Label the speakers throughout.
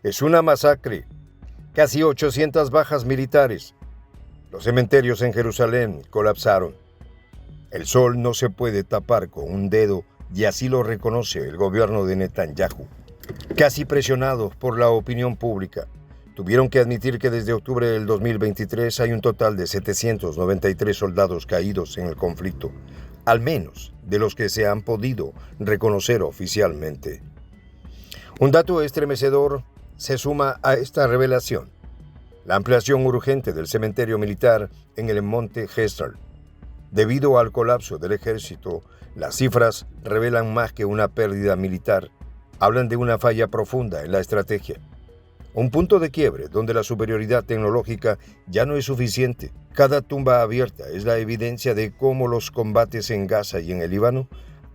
Speaker 1: Es una masacre. Casi 800 bajas militares. Los cementerios en Jerusalén colapsaron. El sol no se puede tapar con un dedo y así lo reconoce el gobierno de Netanyahu. Casi presionados por la opinión pública, tuvieron que admitir que desde octubre del 2023 hay un total de 793 soldados caídos en el conflicto, al menos de los que se han podido reconocer oficialmente. Un dato estremecedor se suma a esta revelación: la ampliación urgente del cementerio militar en el monte Gesar. Debido al colapso del ejército, las cifras revelan más que una pérdida militar. Hablan de una falla profunda en la estrategia. Un punto de quiebre donde la superioridad tecnológica ya no es suficiente. Cada tumba abierta es la evidencia de cómo los combates en Gaza y en el Líbano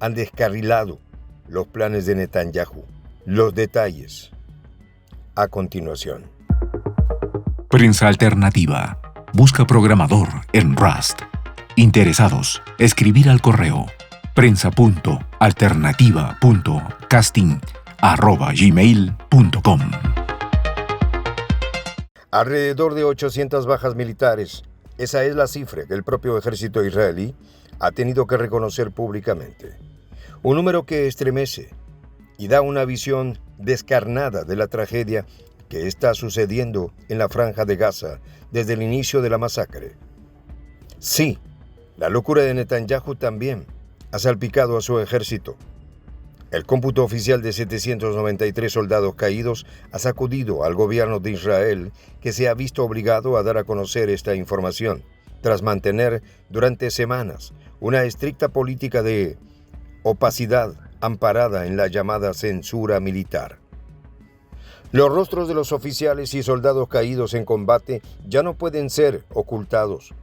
Speaker 1: han descarrilado los planes de Netanyahu. Los detalles a continuación.
Speaker 2: Prensa Alternativa. Busca programador en Rust. Interesados, escribir al correo prensa.alternativa.casting@gmail.com.
Speaker 1: Alrededor de 800 bajas militares. Esa es la cifra que el propio ejército israelí ha tenido que reconocer públicamente. Un número que estremece y da una visión descarnada de la tragedia que está sucediendo en la franja de Gaza desde el inicio de la masacre. Sí, la locura de Netanyahu también ha salpicado a su ejército. El cómputo oficial de 793 soldados caídos ha sacudido al gobierno de Israel, que se ha visto obligado a dar a conocer esta información, tras mantener durante semanas una estricta política de opacidad amparada en la llamada censura militar. Los rostros de los oficiales y soldados caídos en combate ya no pueden ser ocultados.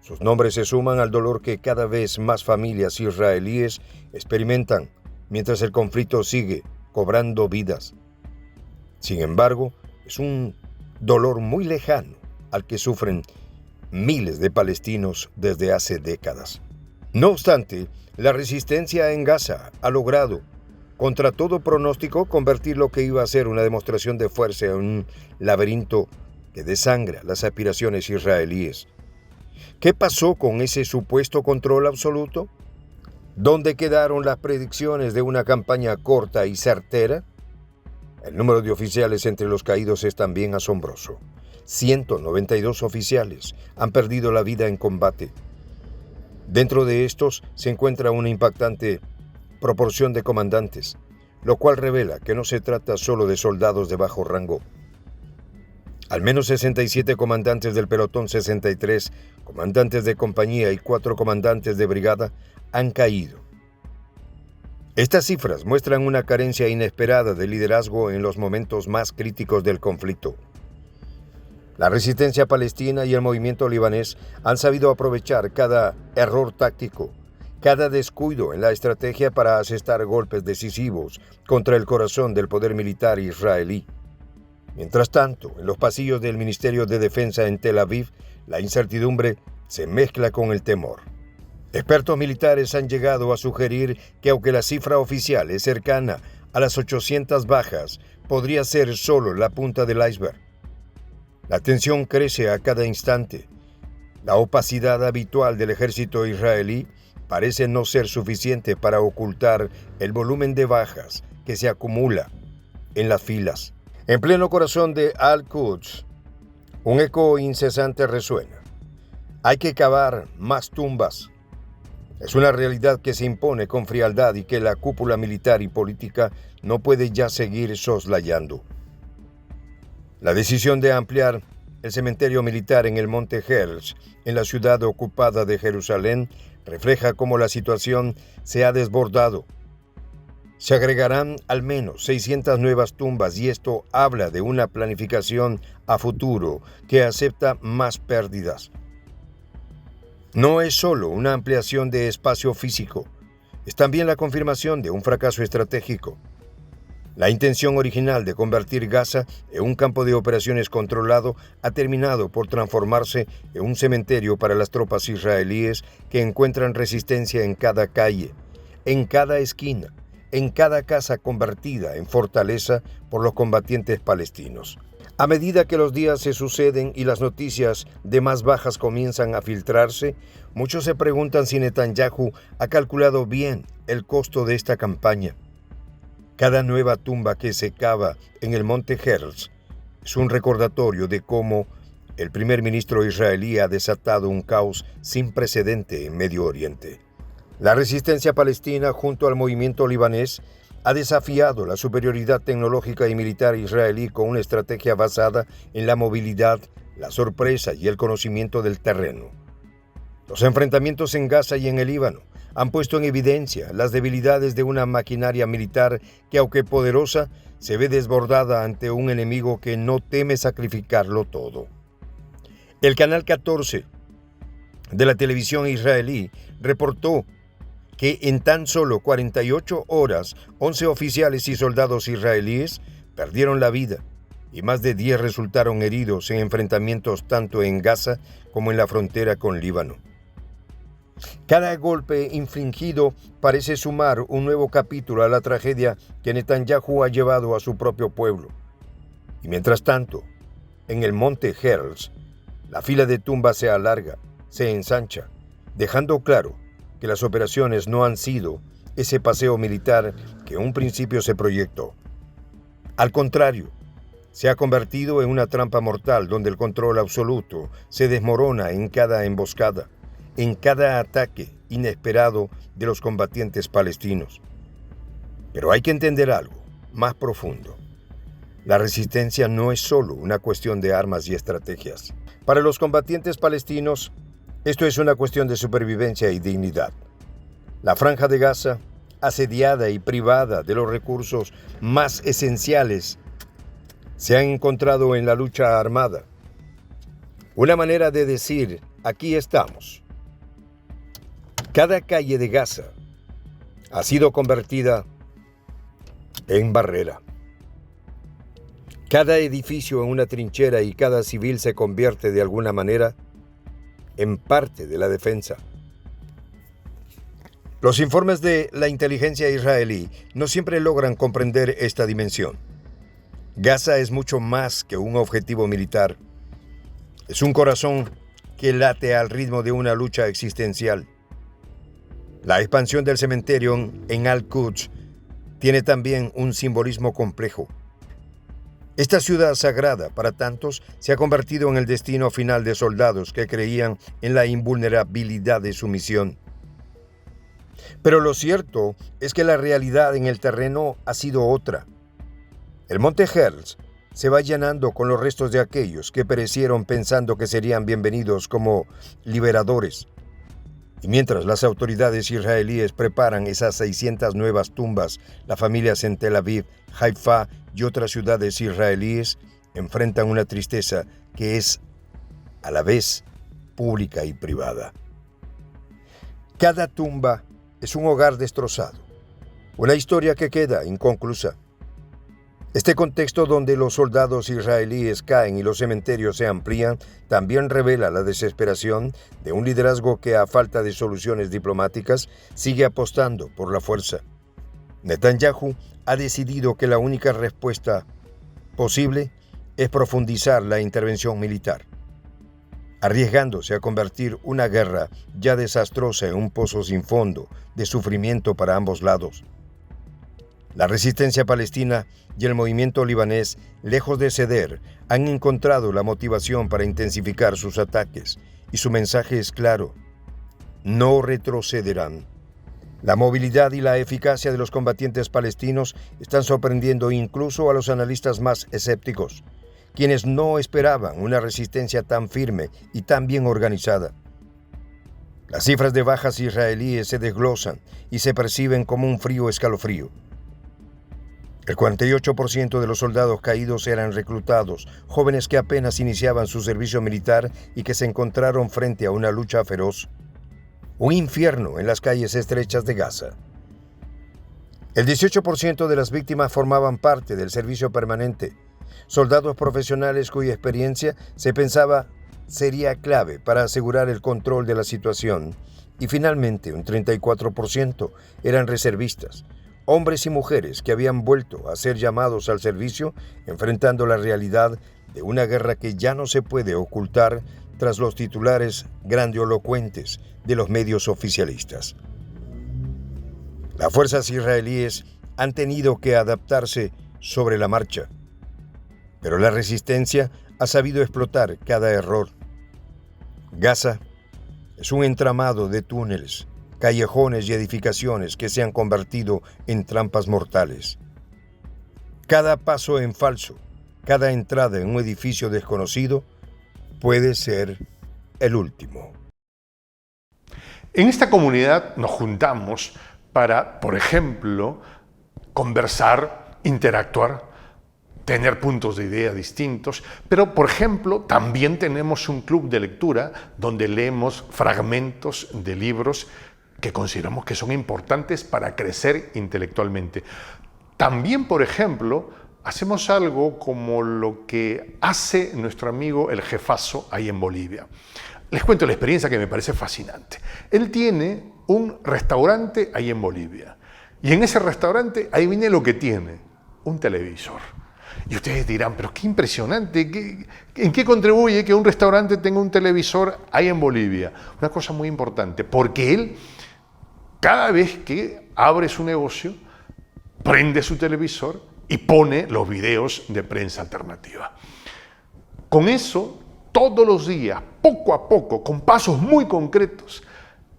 Speaker 1: Sus nombres se suman al dolor que cada vez más familias israelíes experimentan mientras el conflicto sigue cobrando vidas. Sin embargo, es un dolor muy lejano al que sufren miles de palestinos desde hace décadas. No obstante, la resistencia en Gaza ha logrado, contra todo pronóstico, convertir lo que iba a ser una demostración de fuerza en un laberinto que desangra las aspiraciones israelíes. ¿Qué pasó con ese supuesto control absoluto? ¿Dónde quedaron las predicciones de una campaña corta y certera? El número de oficiales entre los caídos es también asombroso. 192 oficiales han perdido la vida en combate. Dentro de estos se encuentra una impactante proporción de comandantes, lo cual revela que no se trata solo de soldados de bajo rango. Al menos 67 comandantes del pelotón 63, comandantes de compañía y 4 comandantes de brigada han caído. Estas cifras muestran una carencia inesperada de liderazgo en los momentos más críticos del conflicto. La resistencia palestina y el movimiento libanés han sabido aprovechar cada error táctico, cada descuido en la estrategia para asestar golpes decisivos contra el corazón del poder militar israelí. Mientras tanto, en los pasillos del Ministerio de Defensa en Tel Aviv, la incertidumbre se mezcla con el temor. Expertos militares han llegado a sugerir que aunque la cifra oficial es cercana a las 800 bajas, podría ser solo la punta del iceberg. La tensión crece a cada instante. La opacidad habitual del ejército israelí parece no ser suficiente para ocultar el volumen de bajas que se acumula en las filas. En pleno corazón de Al-Quds, un eco incesante resuena. Hay que cavar más tumbas. Es una realidad que se impone con frialdad y que la cúpula militar y política no puede ya seguir soslayando. La decisión de ampliar el cementerio militar en el monte Herz, en la ciudad ocupada de Jerusalén, refleja cómo la situación se ha desbordado. Se agregarán al menos 600 nuevas tumbas y esto habla de una planificación a futuro que acepta más pérdidas. No es solo una ampliación de espacio físico, es también la confirmación de un fracaso estratégico. La intención original de convertir Gaza en un campo de operaciones controlado ha terminado por transformarse en un cementerio para las tropas israelíes que encuentran resistencia en cada calle, en cada esquina, en cada casa convertida en fortaleza por los combatientes palestinos. A medida que los días se suceden y las noticias de más bajas comienzan a filtrarse, muchos se preguntan si Netanyahu ha calculado bien el costo de esta campaña. Cada nueva tumba que se cava en el monte Herzl es un recordatorio de cómo el primer ministro israelí ha desatado un caos sin precedente en Medio Oriente. La resistencia palestina, junto al movimiento libanés, ha desafiado la superioridad tecnológica y militar israelí con una estrategia basada en la movilidad, la sorpresa y el conocimiento del terreno. Los enfrentamientos en Gaza y en el Líbano han puesto en evidencia las debilidades de una maquinaria militar que, aunque poderosa, se ve desbordada ante un enemigo que no teme sacrificarlo todo. El canal 14 de la televisión israelí reportó que en tan solo 48 horas, 11 oficiales y soldados israelíes perdieron la vida y más de 10 resultaron heridos en enfrentamientos tanto en Gaza como en la frontera con Líbano. Cada golpe infligido parece sumar un nuevo capítulo a la tragedia que Netanyahu ha llevado a su propio pueblo. Y mientras tanto, en el monte Herzl, la fila de tumbas se alarga, se ensancha, dejando claro que las operaciones no han sido ese paseo militar que en un principio se proyectó. Al contrario, se ha convertido en una trampa mortal donde el control absoluto se desmorona en cada emboscada, en cada ataque inesperado de los combatientes palestinos. Pero hay que entender algo más profundo. La resistencia no es solo una cuestión de armas y estrategias. Para los combatientes palestinos, esto es una cuestión de supervivencia y dignidad. La Franja de Gaza, asediada y privada de los recursos más esenciales, se han encontrado en la lucha armada. Una manera de decir, aquí estamos. Cada calle de Gaza ha sido convertida en barrera. Cada edificio en una trinchera y cada civil se convierte de alguna manera en parte de la defensa. Los informes de la inteligencia israelí no siempre logran comprender esta dimensión. Gaza es mucho más que un objetivo militar. Es un corazón que late al ritmo de una lucha existencial. La expansión del cementerio en Al-Quds tiene también un simbolismo complejo. Esta ciudad sagrada para tantos se ha convertido en el destino final de soldados que creían en la invulnerabilidad de su misión. Pero lo cierto es que la realidad en el terreno ha sido otra. El monte Herzl se va llenando con los restos de aquellos que perecieron pensando que serían bienvenidos como liberadores. Y mientras las autoridades israelíes preparan esas 600 nuevas tumbas, las familias en Tel Aviv, Haifa y otras ciudades israelíes enfrentan una tristeza que es a la vez pública y privada. Cada tumba es un hogar destrozado, una historia que queda inconclusa. Este contexto donde los soldados israelíes caen y los cementerios se amplían también revela la desesperación de un liderazgo que, a falta de soluciones diplomáticas, sigue apostando por la fuerza. Netanyahu ha decidido que la única respuesta posible es profundizar la intervención militar, arriesgándose a convertir una guerra ya desastrosa en un pozo sin fondo de sufrimiento para ambos lados. La resistencia palestina y el movimiento libanés, lejos de ceder, han encontrado la motivación para intensificar sus ataques, y su mensaje es claro: no retrocederán. La movilidad y la eficacia de los combatientes palestinos están sorprendiendo incluso a los analistas más escépticos, quienes no esperaban una resistencia tan firme y tan bien organizada. Las cifras de bajas israelíes se desglosan y se perciben como un frío escalofrío. El 48% de los soldados caídos eran reclutados, jóvenes que apenas iniciaban su servicio militar y que se encontraron frente a una lucha feroz. Un infierno en las calles estrechas de Gaza. El 18% de las víctimas formaban parte del servicio permanente, soldados profesionales cuya experiencia se pensaba sería clave para asegurar el control de la situación, y finalmente un 34% eran reservistas, hombres y mujeres que habían vuelto a ser llamados al servicio, enfrentando la realidad de una guerra que ya no se puede ocultar tras los titulares grandilocuentes de los medios oficialistas. Las fuerzas israelíes han tenido que adaptarse sobre la marcha, pero la resistencia ha sabido explotar cada error. Gaza es un entramado de túneles, callejones y edificaciones que se han convertido en trampas mortales. Cada paso en falso, cada entrada en un edificio desconocido puede ser el último.
Speaker 3: En esta comunidad nos juntamos para, por ejemplo, conversar, interactuar, tener puntos de idea distintos, pero, por ejemplo, también tenemos un club de lectura donde leemos fragmentos de libros que consideramos que son importantes para crecer intelectualmente. También, por ejemplo, hacemos algo como lo que hace nuestro amigo el jefazo ahí en Bolivia. Les cuento la experiencia que me parece fascinante. Él tiene un restaurante ahí en Bolivia y en ese restaurante, ahí viene lo que tiene, un televisor. Y ustedes dirán, pero qué impresionante, ¿en qué contribuye que un restaurante tenga un televisor ahí en Bolivia? Una cosa muy importante, porque él, cada vez que abre su negocio, prende su televisor y pone los videos de Prensa Alternativa. Con eso, todos los días, poco a poco, con pasos muy concretos,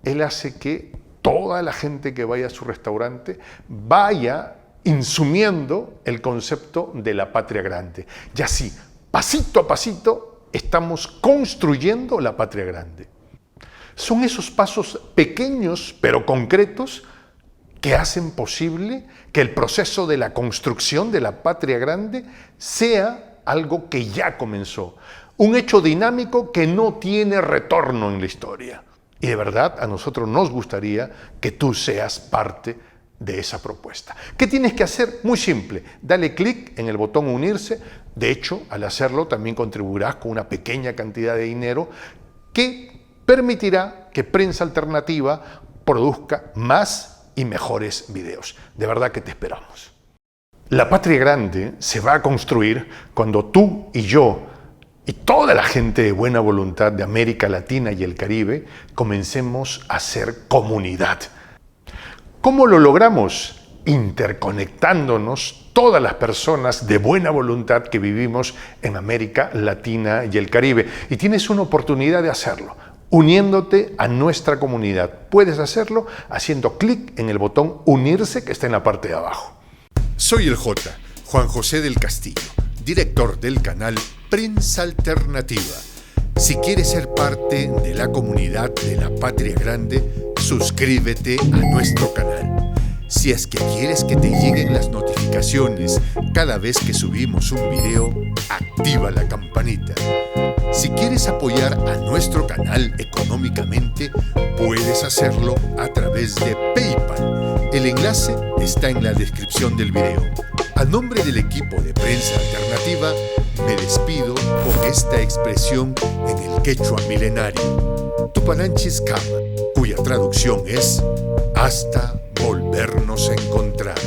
Speaker 3: él hace que toda la gente que vaya a su restaurante vaya insumiendo el concepto de la patria grande. Y así, pasito a pasito, estamos construyendo la patria grande. Son esos pasos pequeños pero concretos que hacen posible que el proceso de la construcción de la patria grande sea algo que ya comenzó. Un hecho dinámico que no tiene retorno en la historia. Y de verdad, a nosotros nos gustaría que tú seas parte de esa propuesta. ¿Qué tienes que hacer? Muy simple. Dale clic en el botón unirse. De hecho, al hacerlo también contribuirás con una pequeña cantidad de dinero que permitirá que Prensa Alternativa produzca más y mejores videos. De verdad que te esperamos. La patria grande se va a construir cuando tú y yo y toda la gente de buena voluntad de América Latina y el Caribe comencemos a ser comunidad. ¿Cómo lo logramos? Interconectándonos todas las personas de buena voluntad que vivimos en América Latina y el Caribe. Y tienes una oportunidad de hacerlo, uniéndote a nuestra comunidad. Puedes hacerlo haciendo clic en el botón unirse que está en la parte de abajo.
Speaker 4: Soy el J, Juan José del Castillo, director del canal Prensa Alternativa. Si quieres ser parte de la comunidad de la Patria Grande, suscríbete a nuestro canal. Si es que quieres que te lleguen las notificaciones cada vez que subimos un video, activa la campanita. Si quieres apoyar a nuestro canal económicamente, puedes hacerlo a través de PayPal. El enlace está en la descripción del video. A nombre del equipo de Prensa Alternativa, me despido con esta expresión en el quechua milenario, Tupananchis Kama, cuya traducción es hasta volvernos a encontrar.